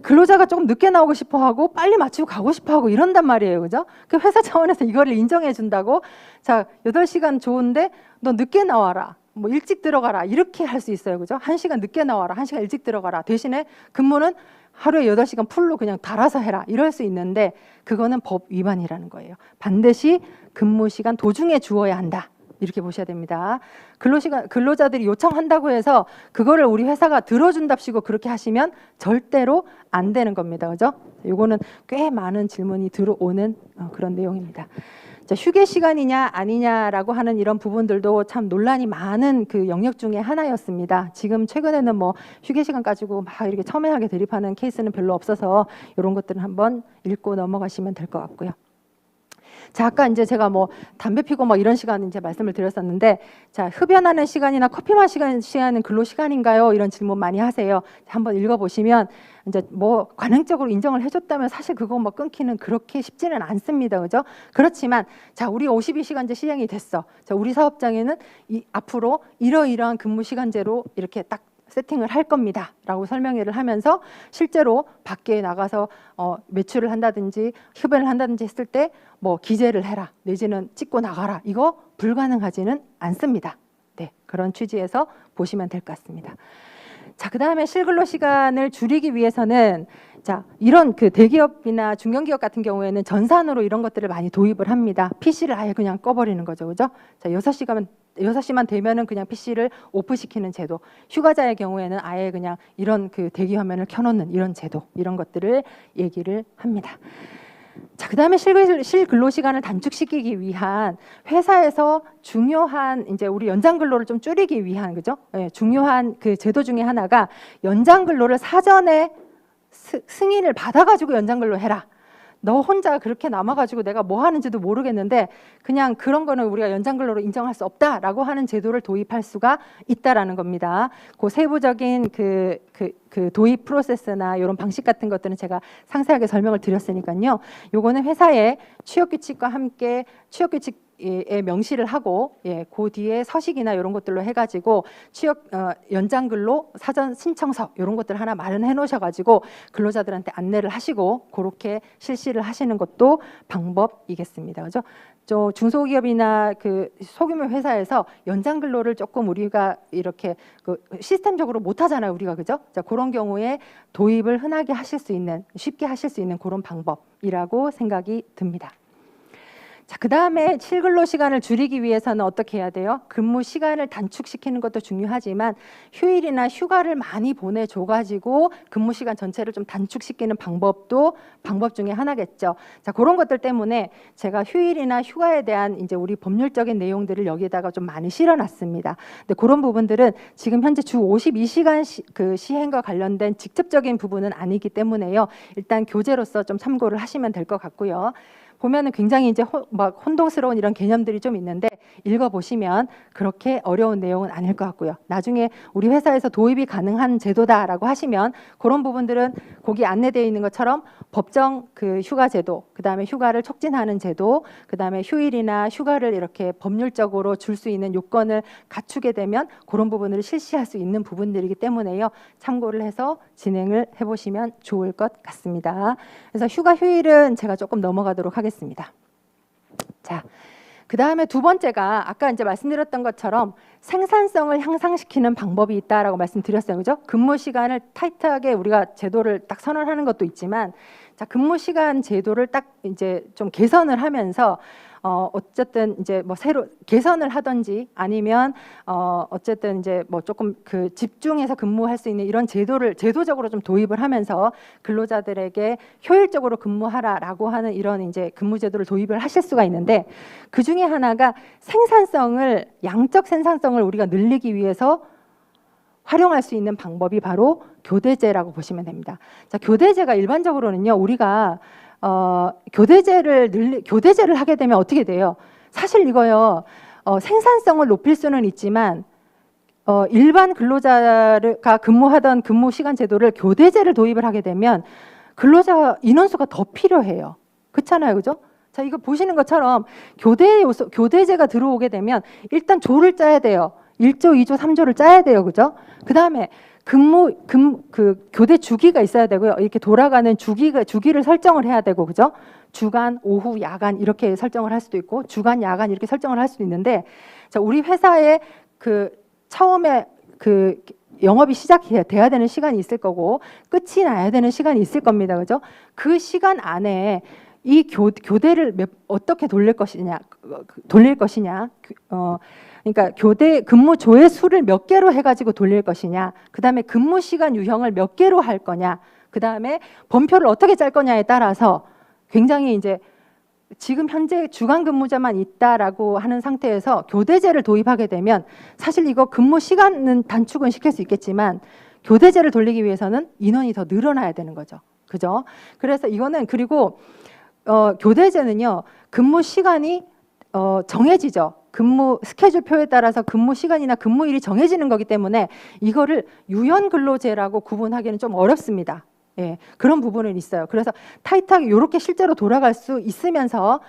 근로자가 조금 늦게 나오고 싶어 하고 빨리 마치고 가고 싶어 하고 이런단 말이에요, 그죠? 그 회사 차원에서 이거를 인정해 준다고, 자, 8시간 좋은데 너 늦게 나와라, 뭐 일찍 들어가라, 이렇게 할 수 있어요, 그죠? 1시간 늦게 나와라, 1시간 일찍 들어가라, 대신에 근무는 하루에 8시간 풀로 그냥 달아서 해라, 이럴 수 있는데 그거는 법 위반이라는 거예요. 반드시 근무 시간 도중에 주어야 한다, 이렇게 보셔야 됩니다. 근로자들이 요청한다고 해서 그거를 우리 회사가 들어준답시고 그렇게 하시면 절대로 안 되는 겁니다, 그죠? 요거는 꽤 많은 질문이 들어오는 그런 내용입니다. 자, 휴게 시간이냐 아니냐라고 하는 이런 부분들도 참 논란이 많은 그 영역 중에 하나였습니다. 지금 최근에는 뭐 휴게 시간 가지고 막 이렇게 첨예하게 대립하는 케이스는 별로 없어서 이런 것들은 한번 읽고 넘어가시면 될 것 같고요. 자, 아까 이제 제가 뭐 담배 피고 뭐 이런 시간 이제 말씀을 드렸었는데, 자, 흡연하는 시간이나 커피 마시는 시간은 근로 시간인가요? 이런 질문 많이 하세요. 한번 읽어보시면 이제 뭐 관행적으로 인정을 해줬다면 사실 그거 뭐 끊기는 그렇게 쉽지는 않습니다, 그죠? 그렇지만 자, 우리 52시간제 시행이 됐어. 자, 우리 사업장에는 앞으로 이러이러한 근무 시간제로 이렇게 딱 세팅을 할 겁니다 라고 설명회를 하면서 실제로 밖에 나가서 매출을 한다든지 흡연을 한다든지 했을 때 뭐 기재를 해라 내지는 찍고 나가라, 이거 불가능하지는 않습니다. 네, 그런 취지에서 보시면 될 것 같습니다. 자, 그 다음에 실근로 시간을 줄이기 위해서는, 자, 이런 그 대기업이나 중견기업 같은 경우에는 전산으로 이런 것들을 많이 도입을 합니다. PC를 아예 그냥 꺼버리는 거죠, 그죠? 자, 6시만 되면은 그냥 PC를 오프시키는 제도, 휴가자의 경우에는 아예 그냥 이런 그 대기 화면을 켜놓는 이런 제도, 이런 것들을 얘기를 합니다. 자, 그 다음에 실근로 시간을 단축시키기 위한 회사에서 중요한 이제 우리 연장 근로를 좀 줄이기 위한, 그죠? 예, 중요한 그 제도 중에 하나가 연장 근로를 사전에 승인을 받아가지고 연장 근로 해라. 너 혼자 그렇게 남아가지고 내가 뭐 하는지도 모르겠는데 그냥 그런 거는 우리가 연장 근로로 인정할 수 없다라고 하는 제도를 도입할 수가 있다라는 겁니다. 그 세부적인 그 도입 프로세스나 이런 방식 같은 것들은 제가 상세하게 설명을 드렸으니까요. 요거는 회사의 취업 규칙과 함께 취업 규칙 에 명시를 하고, 예, 그 뒤에 서식이나 이런 것들로 해가지고 취업 연장 근로 사전 신청서 이런 것들 하나 마련해 놓으셔가지고 근로자들한테 안내를 하시고 그렇게 실시를 하시는 것도 방법이겠습니다, 그죠? 저 중소기업이나 그 소규모 회사에서 연장 근로를 조금 우리가 이렇게 그 시스템적으로 못 하잖아요, 우리가, 그죠? 자, 그런 경우에 도입을 흔하게 하실 수 있는, 쉽게 하실 수 있는 그런 방법이라고 생각이 듭니다. 자, 그 다음에 실근로 시간을 줄이기 위해서는 어떻게 해야 돼요? 근무 시간을 단축시키는 것도 중요하지만 휴일이나 휴가를 많이 보내줘가지고 근무 시간 전체를 좀 단축시키는 방법도 방법 중에 하나겠죠. 자, 그런 것들 때문에 제가 휴일이나 휴가에 대한 이제 우리 법률적인 내용들을 여기에다가 좀 많이 실어놨습니다. 근데 그런 부분들은 지금 현재 주 52시간 그 시행과 관련된 직접적인 부분은 아니기 때문에요. 일단 교재로서 좀 참고를 하시면 될 것 같고요. 보면은 굉장히 이제 막 혼동스러운 이런 개념들이 좀 있는데 읽어보시면 그렇게 어려운 내용은 아닐 것 같고요. 나중에 우리 회사에서 도입이 가능한 제도다라고 하시면 그런 부분들은 거기 안내되어 있는 것처럼 법정 그 휴가 제도, 그 다음에 휴가를 촉진하는 제도, 그 다음에 휴일이나 휴가를 이렇게 법률적으로 줄 수 있는 요건을 갖추게 되면 그런 부분을 실시할 수 있는 부분들이기 때문에요. 참고를 해서 진행을 해보시면 좋을 것 같습니다. 그래서 휴가 휴일은 제가 조금 넘어가도록 하겠습니다. 자, 그 다음에 두 번째가 아까 이제 말씀드렸던 것처럼 생산성을 향상시키는 방법이 있다라고 말씀드렸어요, 그죠? 근무 시간을 타이트하게 우리가 제도를 딱 선언하는 것도 있지만, 자, 근무 시간 제도를 딱 이제 좀 개선을 하면서 어쨌든 이제 뭐 새로 개선을 하든지 아니면 어쨌든 이제 뭐 조금 그 집중해서 근무할 수 있는 이런 제도를 제도적으로 좀 도입을 하면서 근로자들에게 효율적으로 근무하라라고 하는 이런 이제 근무 제도를 도입을 하실 수가 있는데, 그 중에 하나가 생산성을, 양적 생산성을 우리가 늘리기 위해서 활용할 수 있는 방법이 바로 교대제라고 보시면 됩니다. 자, 교대제가 일반적으로는요, 우리가 교대제를 하게 되면 어떻게 돼요? 사실 이거요, 생산성을 높일 수는 있지만 일반 근로자가 근무하던 근무 시간 제도를 교대제를 도입을 하게 되면 근로자 인원수가 더 필요해요. 그렇잖아요, 그죠? 자, 이거 보시는 것처럼 교대 요소, 교대제가 들어오게 되면 일단 조를 짜야 돼요. 1조, 2조, 3조를 짜야 돼요. 그죠? 그 다음에 그 교대 주기가 있어야 되고요. 이렇게 돌아가는 주기를 설정을 해야 되고, 그죠? 주간, 오후, 야간 이렇게 설정을 할 수도 있고, 주간, 야간 이렇게 설정을 할 수도 있는데, 자, 우리 회사에 그 처음에 그 영업이 시작돼야 되는 시간이 있을 거고, 끝이 나야 되는 시간이 있을 겁니다. 그죠? 그 시간 안에 이 교대를 어떻게 돌릴 것이냐, 그러니까 교대 근무 조의 수를 몇 개로 해가지고 돌릴 것이냐, 그 다음에 근무 시간 유형을 몇 개로 할 거냐, 그 다음에 번표를 어떻게 짤 거냐에 따라서 굉장히 이제 지금 현재 주간 근무자만 있다라고 하는 상태에서 교대제를 도입하게 되면 사실 이거 근무 시간은 단축은 시킬 수 있겠지만 교대제를 돌리기 위해서는 인원이 더 늘어나야 되는 거죠. 그죠? 그래서 이거는 그리고 교대제는요, 근무 시간이 정해지죠. 근무 스케줄표에 따라서 근무 시간이나 근무일이 정해지는 거기 때문에 이거를 유연 근로제라고 구분하기는 좀 어렵습니다. 예, 그런 부분은 있어요. 그래서 타이트하게 이렇게 실제로 돌아갈 수 있으면서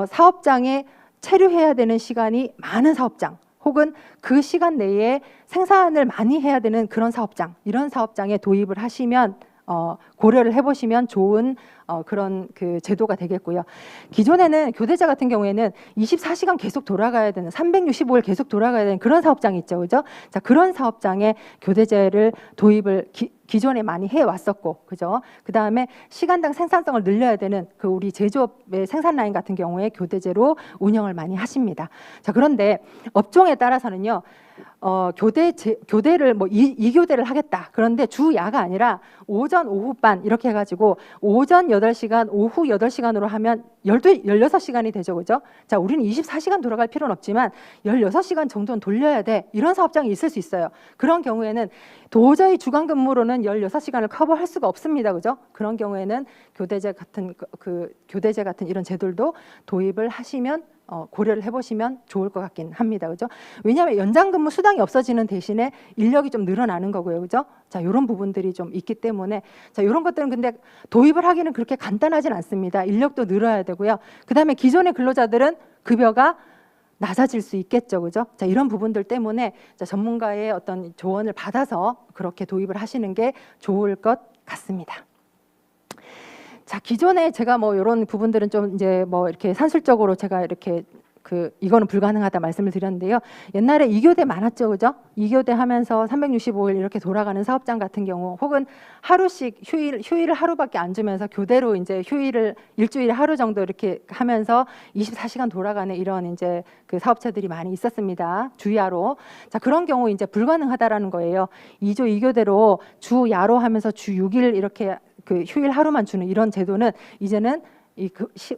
사업장에 체류해야 되는 시간이 많은 사업장, 혹은 그 시간 내에 생산을 많이 해야 되는 그런 사업장, 이런 사업장에 도입을 하시면 고려를 해보시면 좋은 그런 그 제도가 되겠고요. 기존에는 교대제 같은 경우에는 24시간 계속 돌아가야 되는, 365일 계속 돌아가야 되는 그런 사업장이 있죠, 그죠? 자, 그런 사업장에 교대제를 도입을 기존에 많이 해왔었고, 그죠? 그 다음에 시간당 생산성을 늘려야 되는 그 우리 제조업의 생산 라인 같은 경우에 교대제로 운영을 많이 하십니다. 자, 그런데 업종에 따라서는요, 교대를 뭐 2교대를 하겠다. 그런데 주야가 아니라 오전, 오후반 이렇게 해가지고 오전 8시간, 오후 8시간으로 하면 16시간이 되죠. 그죠? 자, 우리는 24시간 돌아갈 필요는 없지만 16시간 정도는 돌려야 돼. 이런 사업장이 있을 수 있어요. 그런 경우에는 도저히 주간 근무로는 16시간을 커버할 수가 없습니다. 그죠? 그런 경우에는 교대제 같은 이런 제도들도 도입을 하시면 고려를 해보시면 좋을 것 같긴 합니다. 그죠? 왜냐하면 연장 근무 수당이 없어지는 대신에 인력이 좀 늘어나는 거고요. 그죠? 자, 이런 부분들이 좀 있기 때문에, 자, 이런 것들은 근데 도입을 하기는 그렇게 간단하진 않습니다. 인력도 늘어야 되고요. 그 다음에 기존의 근로자들은 급여가 낮아질 수 있겠죠. 그죠? 자, 이런 부분들 때문에 자, 전문가의 어떤 조언을 받아서 그렇게 도입을 하시는 게 좋을 것 같습니다. 자, 기존에 제가 뭐 이런 부분들은 좀 이제 뭐 이렇게 산술적으로 제가 이렇게 이거는 불가능하다 말씀을 드렸는데요. 옛날에 2교대 많았죠, 그죠? 2교대 하면서 365일 이렇게 돌아가는 사업장 같은 경우, 혹은 하루씩 휴일을 하루밖에 안 주면서 교대로 이제 휴일을 일주일에 하루 정도 이렇게 하면서 24시간 돌아가는 이런 이제 그 사업체들이 많이 있었습니다. 주야로. 자, 그런 경우 이제 불가능하다라는 거예요. 2조 2교대로 주야로 하면서 주 6일 이렇게 그 휴일 하루만 주는 이런 제도는 이제는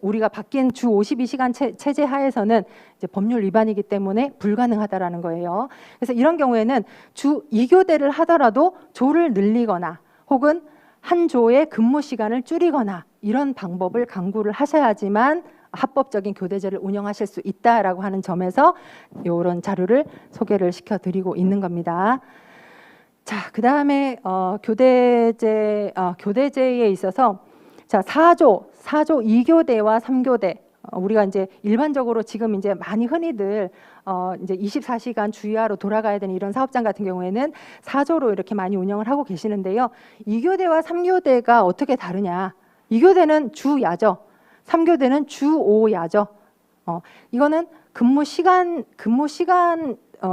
우리가 바뀐 주 52시간 체제 하에서는 이제 법률 위반이기 때문에 불가능하다라는 거예요. 그래서 이런 경우에는 주 2교대를 하더라도 조를 늘리거나 혹은 한 조의 근무 시간을 줄이거나 이런 방법을 강구를 하셔야지만 합법적인 교대제를 운영하실 수 있다라고 하는 점에서 이런 자료를 소개를 시켜드리고 있는 겁니다. 자, 그 다음에 교대제에 있어서 자, 4조 2교대와 3교대, 우리가 이제 일반적으로 지금 이제 많이 흔히들 이제 24시간 주야로 돌아가야 되는 이런 사업장 같은 경우에는 4조로 이렇게 많이 운영을 하고 계시는데요. 2교대와 3교대가 어떻게 다르냐? 2교대는 주야죠. 3교대는 주오야죠. 이거는 근무 시간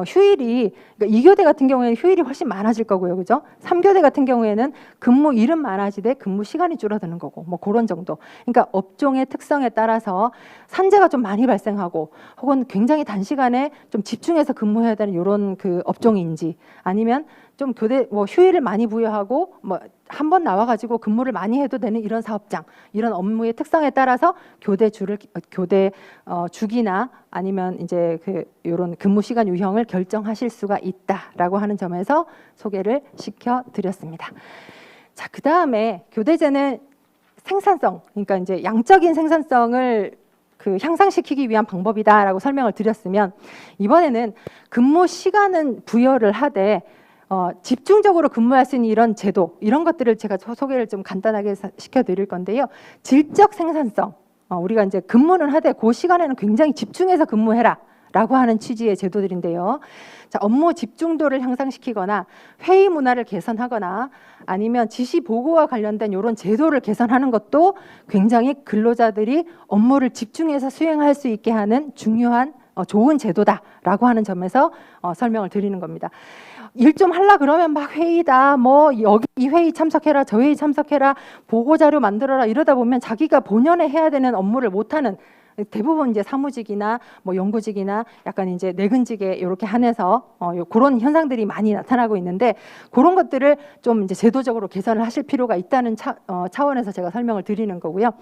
휴일이, 그러니까 2교대 같은 경우에는 휴일이 훨씬 많아질 거고요. 그죠? 3교대 같은 경우에는 근무일은 많아지되 근무 시간이 줄어드는 거고, 뭐 그런 정도. 그러니까 업종의 특성에 따라서 산재가 좀 많이 발생하고 혹은 굉장히 단시간에 좀 집중해서 근무해야 되는 이런 그 업종인지, 아니면 좀 휴일을 많이 부여하고 뭐 한 번 나와가지고 근무를 많이 해도 되는 이런 사업장, 이런 업무의 특성에 따라서 교대 주기나 아니면 이제 이런 근무 시간 유형을 결정하실 수가 있다라고 하는 점에서 소개를 시켜드렸습니다. 자, 그 다음에 교대제는 생산성, 그러니까 이제 양적인 생산성을 향상시키기 위한 방법이다라고 설명을 드렸으면, 이번에는 근무 시간은 부여를 하되 집중적으로 근무할 수 있는 이런 제도, 이런 것들을 제가 소개를 좀 간단하게 시켜드릴 건데요. 질적 생산성, 우리가 이제 근무는 하되 그 시간에는 굉장히 집중해서 근무해라 라고 하는 취지의 제도들인데요. 자, 업무 집중도를 향상시키거나 회의 문화를 개선하거나 아니면 지시 보고와 관련된 이런 제도를 개선하는 것도 굉장히 근로자들이 업무를 집중해서 수행할 수 있게 하는 중요한 좋은 제도다라고 하는 점에서 설명을 드리는 겁니다. 일 좀 하려 그러면 막 회의다, 뭐 여기 이 회의 참석해라, 저 회의 참석해라, 보고 자료 만들어라 이러다 보면 자기가 본연에 해야 되는 업무를 못하는, 대부분 이제 사무직이나 뭐 연구직이나 약간 이제 내근직에 이렇게 한해서 그런 현상들이 많이 나타나고 있는데, 그런 것들을 좀 이제 제도적으로 개선을 하실 필요가 있다는 차원에서 제가 설명을 드리는 거고요.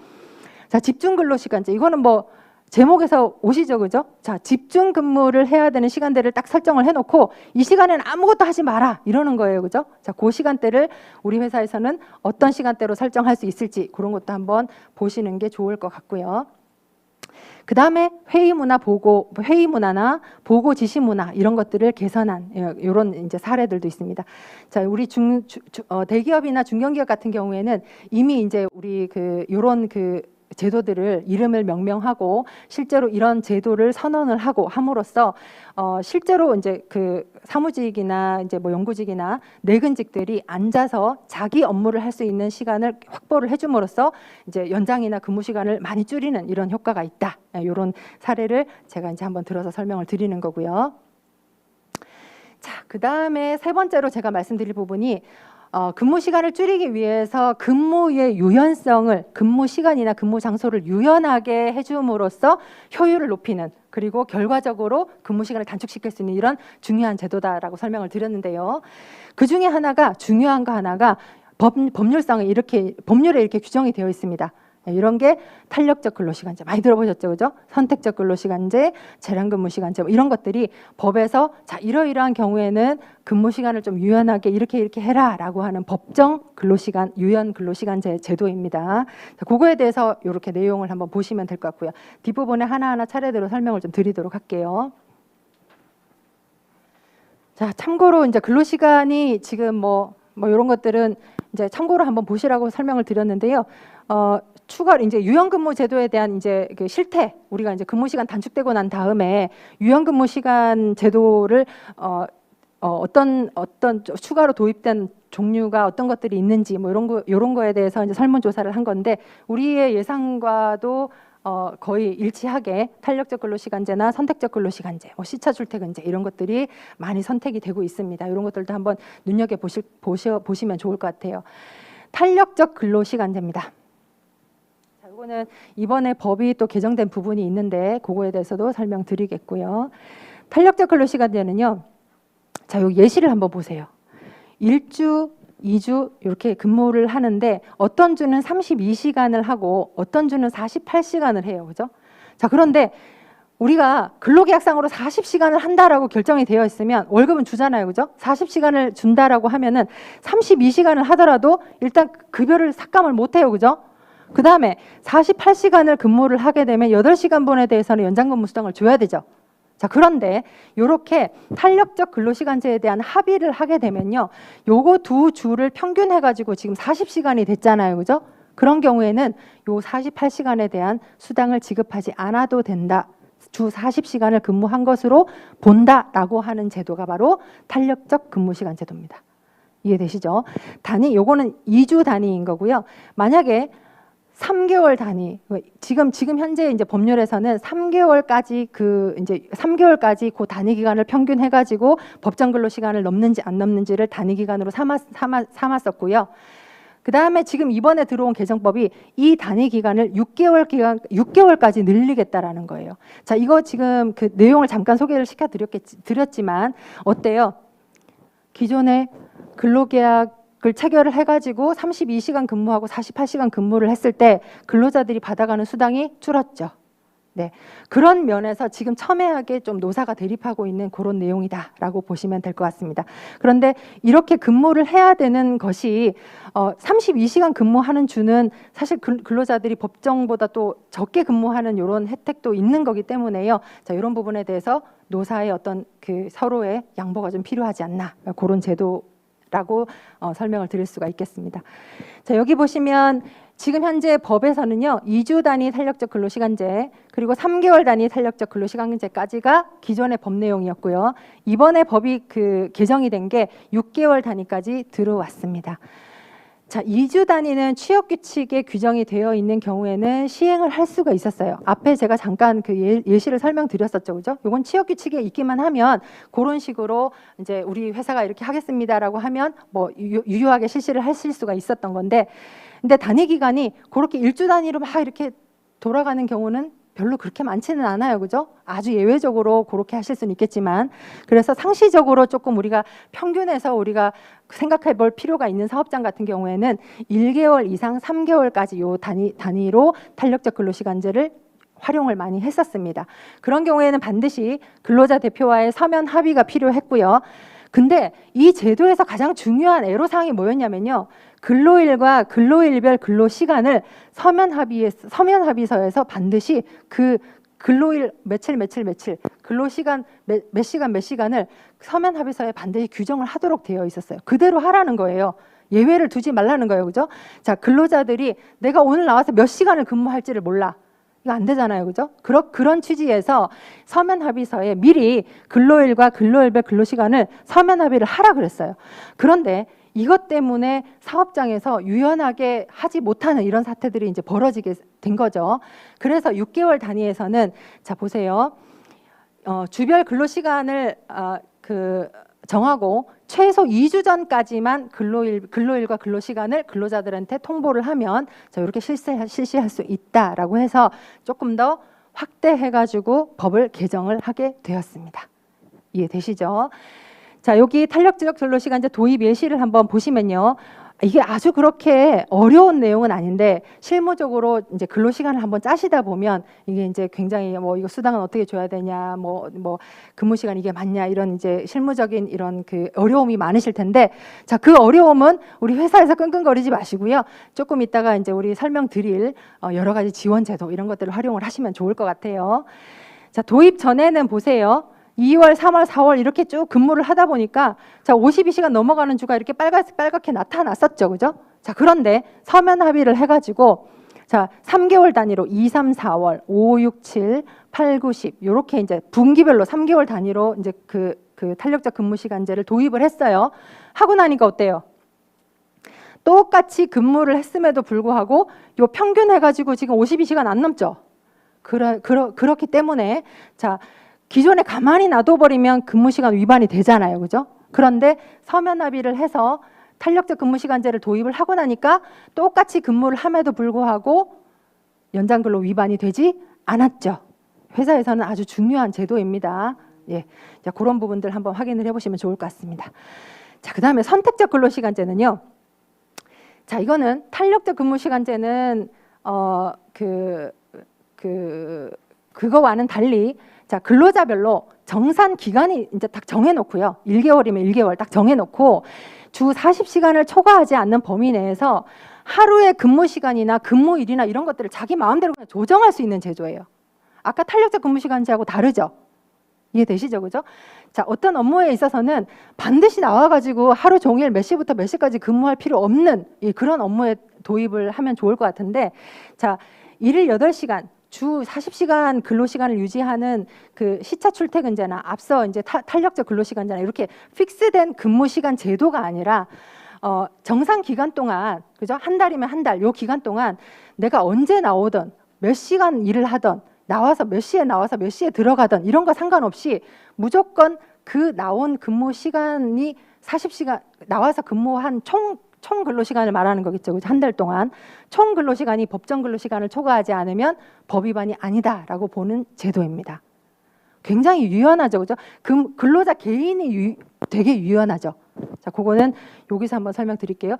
자, 집중 근로 시간제, 이거는 뭐 제목에서 오시죠, 그죠? 자, 집중 근무를 해야 되는 시간대를 딱 설정을 해놓고 이 시간에는 아무것도 하지 마라 이러는 거예요, 그죠? 자, 그 시간대를 우리 회사에서는 어떤 시간대로 설정할 수 있을지 그런 것도 한번 보시는 게 좋을 것 같고요. 그 다음에 회의 문화나 보고 지시 문화 이런 것들을 개선한 이런 이제 사례들도 있습니다. 자, 우리 대기업이나 중견기업 같은 경우에는 이미 이제 우리 이런 제도들을 이름을 명명하고 실제로 이런 제도를 선언을 하고 함으로써 실제로 이제 사무직이나 이제 뭐 연구직이나 내근직들이 앉아서 자기 업무를 할 수 있는 시간을 확보를 해줌으로써 이제 연장이나 근무 시간을 많이 줄이는 이런 효과가 있다. 이런 사례를 제가 이제 한번 들어서 설명을 드리는 거고요. 자, 그 다음에 세 번째로 제가 말씀드릴 부분이 근무 시간을 줄이기 위해서 근무의 유연성을, 근무 시간이나 근무 장소를 유연하게 해줌으로써 효율을 높이는, 그리고 결과적으로 근무 시간을 단축시킬 수 있는 이런 중요한 제도다라고 설명을 드렸는데요. 그 중에 하나가, 중요한 거 하나가 법률에 이렇게 규정이 되어 있습니다. 이런 게 탄력적 근로시간제, 많이 들어보셨죠, 그죠? 선택적 근로시간제, 재량근무시간제, 뭐 이런 것들이 법에서 자, 이러이러한 경우에는 근무 시간을 좀 유연하게 이렇게 해라라고 하는 법정 근로시간, 유연 근로시간제 제도입니다. 자, 그거에 대해서 이렇게 내용을 한번 보시면 될 것 같고요. 뒷부분에 하나하나 차례대로 설명을 좀 드리도록 할게요. 자, 참고로 이제 근로시간이 지금 뭐 이런 것들은 이제 참고로 한번 보시라고 설명을 드렸는데요. 추가로 이제 유연근무 제도에 대한 이제 실태, 우리가 이제 근무 시간 단축되고 난 다음에 유연근무 시간 제도를 어떤 추가로 도입된 종류가 어떤 것들이 있는지 뭐 이런 거에 대해서 이제 설문조사를 한 건데, 우리의 예상과도 거의 일치하게 탄력적 근로시간제나 선택적 근로시간제, 뭐 시차 출퇴근제 이런 것들이 많이 선택이 되고 있습니다. 이런 것들도 한번 눈여겨 보시면 좋을 것 같아요. 탄력적 근로시간제입니다. 자, 이거는 이번에 법이 또 개정된 부분이 있는데 그거에 대해서도 설명드리겠고요. 탄력적 근로시간제는요. 자, 여기 예시를 한번 보세요. 1주, 2주 이렇게 근무를 하는데 어떤 주는 32시간을 하고 어떤 주는 48시간을 해요. 그죠? 자, 그런데 우리가 근로계약상으로 40시간을 한다라고 결정이 되어 있으면 월급은 주잖아요. 그죠? 40시간을 준다라고 하면은 32시간을 하더라도 일단 급여를 삭감을 못 해요. 그죠? 그 다음에 48시간을 근무를 하게 되면 8시간분에 대해서는 연장근무 수당을 줘야 되죠. 자, 그런데 이렇게 탄력적 근로시간제에 대한 합의를 하게 되면요, 요거 두 주를 평균해가지고 지금 40시간이 됐잖아요, 그죠? 그런 경우에는 요 48시간에 대한 수당을 지급하지 않아도 된다. 주 40시간을 근무한 것으로 본다라고 하는 제도가 바로 탄력적 근무시간 제도입니다. 이해되시죠? 단위, 요거는 2주 단위인 거고요. 만약에 3개월 단위, 지금 현재 이제 법률에서는 3개월까지 이제 3개월까지 그 단위 기간을 평균해가지고 법정 근로 시간을 넘는지 안 넘는지를 단위 기간으로 삼았었고요. 그 다음에 지금 이번에 들어온 개정법이 이 단위 기간을 6개월까지 늘리겠다라는 거예요. 자, 이거 지금 그 내용을 잠깐 소개를 드렸지만 어때요? 기존에 근로계약을 체결을 해가지고 32시간 근무하고 48시간 근무를 했을 때 근로자들이 받아가는 수당이 줄었죠. 네, 그런 면에서 지금 첨예하게 좀 노사가 대립하고 있는 그런 내용이다라고 보시면 될 것 같습니다. 그런데 이렇게 근무를 해야 되는 것이 32시간 근무하는 주는 사실 근로자들이 법정보다 또 적게 근무하는 이런 혜택도 있는 거기 때문에요. 자, 이런 부분에 대해서 노사의 어떤 서로의 양보가 좀 필요하지 않나, 그런 제도라고 설명을 드릴 수가 있겠습니다. 자, 여기 보시면 지금 현재 법에서는요, 2주 단위 탄력적 근로시간제 그리고 3개월 단위 탄력적 근로시간제까지가 기존의 법 내용이었고요. 이번에 법이 개정이 된 게 6개월 단위까지 들어왔습니다. 자, 2주 단위는 취업 규칙에 규정이 되어 있는 경우에는 시행을 할 수가 있었어요. 앞에 제가 잠깐 예시를 설명드렸었죠, 그죠? 이건 취업 규칙에 있기만 하면 그런 식으로 이제 우리 회사가 이렇게 하겠습니다라고 하면 뭐 유효하게 실시를 하실 수가 있었던 건데, 근데 단위 기간이 그렇게 1주 단위로 막 이렇게 돌아가는 경우는 별로 그렇게 많지는 않아요, 그죠? 아주 예외적으로 그렇게 하실 수는 있겠지만, 그래서 상시적으로 조금 우리가 평균해서 우리가 생각해 볼 필요가 있는 사업장 같은 경우에는 1개월 이상 3개월까지 요 단위로 탄력적 근로시간제를 활용을 많이 했었습니다. 그런 경우에는 반드시 근로자 대표와의 서면 합의가 필요했고요. 근데 이 제도에서 가장 중요한 애로사항이 뭐였냐면요, 근로일과 근로일별 근로시간을 서면 합의서에서 반드시 그 근로일 며칠 근로시간 몇 시간을 서면 합의서에 반드시 규정을 하도록 되어 있었어요. 그대로 하라는 거예요. 예외를 두지 말라는 거예요, 그죠? 자, 근로자들이 내가 오늘 나와서 몇 시간을 근무할지를 몰라, 이거 안 되잖아요, 그죠? 그런 취지에서 서면 합의서에 미리 근로일과 근로일별 근로시간을 서면 합의를 하라 그랬어요. 그런데 이것 때문에 사업장에서 유연하게 하지 못하는 이런 사태들이 이제 벌어지게 된 거죠. 그래서 6개월 단위에서는, 자 보세요, 주별 근로시간을 정하고 최소 2주 전까지만 근로일과 근로시간을 근로자들한테 통보를 하면 자, 이렇게 실시할 수 있다라고 해서 조금 더 확대해가지고 법을 개정을 하게 되었습니다. 이해되시죠? 자, 여기 탄력적 근로시간제 도입 예시를 한번 보시면요, 이게 아주 그렇게 어려운 내용은 아닌데 실무적으로 이제 근로시간을 한번 짜시다 보면 이게 이제 굉장히 뭐 이거 수당은 어떻게 줘야 되냐, 뭐 근무시간 이게 맞냐, 이런 이제 실무적인 이런 어려움이 많으실 텐데, 자, 그 어려움은 우리 회사에서 끙끙거리지 마시고요. 조금 이따가 이제 우리 설명드릴 여러 가지 지원 제도 이런 것들을 활용을 하시면 좋을 것 같아요. 자, 도입 전에는 보세요. 2월, 3월, 4월 이렇게 쭉 근무를 하다 보니까 자, 52시간 넘어가는 주가 이렇게 빨갛게 나타났었죠, 그죠? 자, 그런데 서면 합의를 해가지고 자, 3개월 단위로 2, 3, 4월, 5, 6, 7, 8, 9, 10 이렇게 이제 분기별로 3개월 단위로 이제 그 탄력적 근무시간제를 도입을 했어요. 하고 나니까 어때요? 똑같이 근무를 했음에도 불구하고 요 평균 해가지고 지금 52시간 안 넘죠? 그렇기 때문에 자, 기존에 가만히 놔둬버리면 근무시간 위반이 되잖아요, 그죠? 그런데 서면 합의를 해서 탄력적 근무시간제를 도입을 하고 나니까 똑같이 근무를 함에도 불구하고 연장근로 위반이 되지 않았죠. 회사에서는 아주 중요한 제도입니다. 예, 자, 그런 부분들 한번 확인을 해보시면 좋을 것 같습니다. 자, 그 다음에 선택적 근로시간제는요. 자, 이거는 탄력적 근무시간제는 그거와는 달리 자, 근로자별로 정산 기간이 이제 딱 정해놓고요. 1개월이면 1개월 딱 정해놓고 주 40시간을 초과하지 않는 범위 내에서 하루의 근무시간이나 근무일이나 이런 것들을 자기 마음대로 그냥 조정할 수 있는 제도예요. 아까 탄력적 근무시간제하고 다르죠? 이해되시죠, 그죠? 자, 어떤 업무에 있어서는 반드시 나와가지고 하루 종일 몇 시부터 몇 시까지 근무할 필요 없는 그런 업무에 도입을 하면 좋을 것 같은데, 자, 일일 8시간 주 40시간 근로시간을 유지하는 그 시차 출퇴근제나 앞서 이제 탄력적 근로시간제나 이렇게 픽스된 근무시간 제도가 아니라 정상 기간 동안, 그죠? 한 달이면 한 달, 요 기간 동안 내가 언제 나오든 몇 시간 일을 하든 나와서 몇 시에 나와서 몇 시에 들어가든 이런 거 상관없이 무조건 그 나온 근무 시간이 40시간 나와서 근무한 총 근로시간을 말하는 거겠죠. 한 달 동안 총 근로시간이 법정 근로시간을 초과하지 않으면 법 위반이 아니다라고 보는 제도입니다. 굉장히 유연하죠, 그죠? 근로자 개인이 되게 유연하죠. 자, 그거는 여기서 한번 설명드릴게요.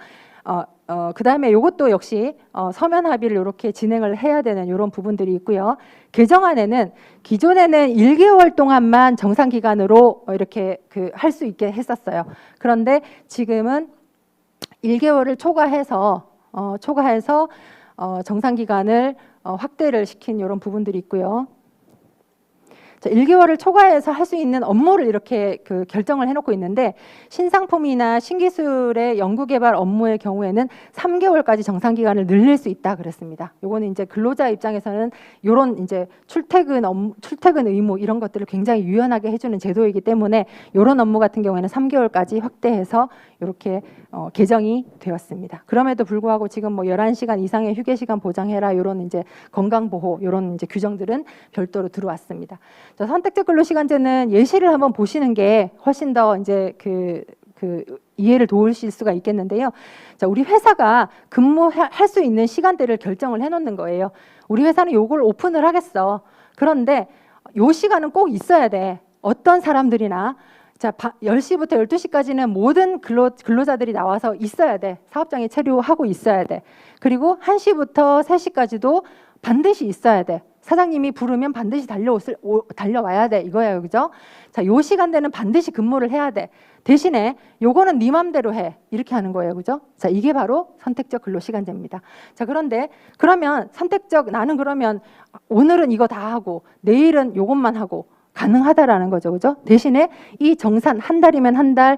그 다음에 이것도 역시 서면 합의를 이렇게 진행을 해야 되는 이런 부분들이 있고요. 개정안에는 기존에는 1개월 동안만 정상 기간으로 이렇게 할 수 있게 했었어요. 그런데 지금은 1개월을 초과해서 정상 기간을 확대를 시킨 이런 부분들이 있고요. 자, 1개월을 초과해서 할 수 있는 업무를 이렇게 그 결정을 해놓고 있는데 신상품이나 신기술의 연구개발 업무의 경우에는 3개월까지 정상 기간을 늘릴 수 있다 그랬습니다. 요거는 이제 근로자 입장에서는 요런 이제 출퇴근 의무 이런 것들을 굉장히 유연하게 해주는 제도이기 때문에 요런 업무 같은 경우에는 3개월까지 확대해서 이렇게 개정이 되었습니다. 그럼에도 불구하고 지금 뭐 11시간 이상의 휴게 시간 보장해라 요런 이제 건강보호 요런 이제 규정들은 별도로 들어왔습니다. 자, 선택적 근로시간제는 예시를 한번 보시는 게 훨씬 더 이제 그 이해를 도우실 수가 있겠는데요. 자, 우리 회사가 근무할 수 있는 시간대를 결정을 해놓는 거예요. 우리 회사는 요걸 오픈을 하겠어. 그런데 요 시간은 꼭 있어야 돼. 어떤 사람들이나 자, 10시부터 12시까지는 모든 근로자들이 나와서 있어야 돼. 사업장에 체류하고 있어야 돼. 그리고 1시부터 3시까지도 반드시 있어야 돼. 사장님이 부르면 반드시 달려와야 돼. 이거예요. 그죠? 자, 요 시간대는 반드시 근무를 해야 돼. 대신에 요거는 네 맘대로 해. 이렇게 하는 거예요. 그죠? 자, 이게 바로 선택적 근로시간제입니다. 자, 그런데 그러면 나는 그러면 오늘은 이거 다 하고 내일은 요것만 하고 가능하다라는 거죠. 그죠? 대신에 이 정산 한 달이면 한 달,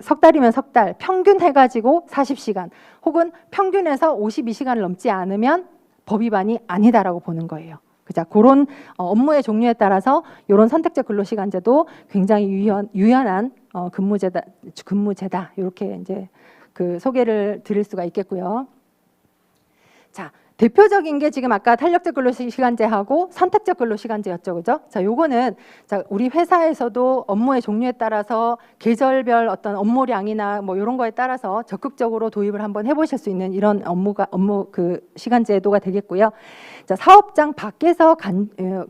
석 달이면 석 달, 평균 해가지고 40시간 혹은 평균에서 52시간을 넘지 않으면 법 위반이 아니다라고 보는 거예요. 그죠? 그런 업무의 종류에 따라서 이런 선택적 근로시간제도 굉장히 유연한 근무제다. 이렇게 이제 그 소개를 드릴 수가 있겠고요. 자, 대표적인 게 지금 아까 탄력적 근로시간제하고 선택적 근로시간제였죠. 그죠? 자, 요거는 자, 우리 회사에서도 업무의 종류에 따라서 계절별 어떤 업무량이나 뭐 이런 거에 따라서 적극적으로 도입을 한번 해보실 수 있는 이런 업무 그 시간제도가 되겠고요. 자, 사업장 밖에서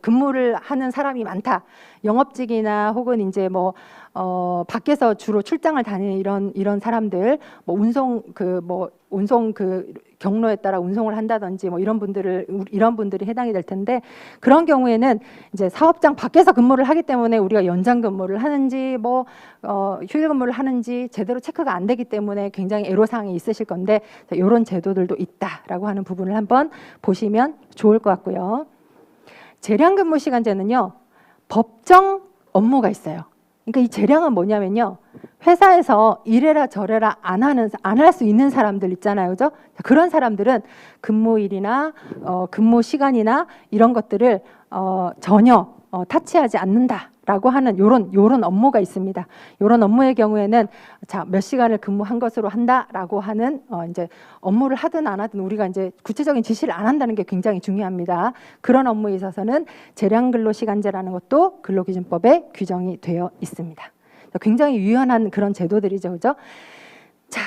근무를 하는 사람이 많다. 영업직이나 혹은 이제 뭐 밖에서 주로 출장을 다니는 이런 사람들, 뭐 운송 경로에 따라 운송을 한다든지 뭐 이런 분들이 해당이 될 텐데 그런 경우에는 이제 사업장 밖에서 근무를 하기 때문에 우리가 연장 근무를 하는지 뭐 휴일 근무를 하는지 제대로 체크가 안 되기 때문에 굉장히 애로사항이 있으실 건데 이런 제도들도 있다라고 하는 부분을 한번 보시면 좋을 것 같고요. 재량 근무 시간제는요. 법정 업무가 있어요. 그러니까 이 재량은 뭐냐면요. 회사에서 이래라 저래라 안 할 수 있는 사람들 있잖아요. 그죠? 그런 사람들은 근무일이나 근무 시간이나 이런 것들을 전혀 타치하지 않는다라고 하는 요런 업무가 있습니다. 요런 업무의 경우에는 자, 몇 시간을 근무한 것으로 한다라고 하는 이제 업무를 하든 안 하든 우리가 이제 구체적인 지시를 안 한다는 게 굉장히 중요합니다. 그런 업무에 있어서는 재량 근로시간제라는 것도 근로기준법에 규정이 되어 있습니다. 굉장히 유연한 그런 제도들이죠. 그죠?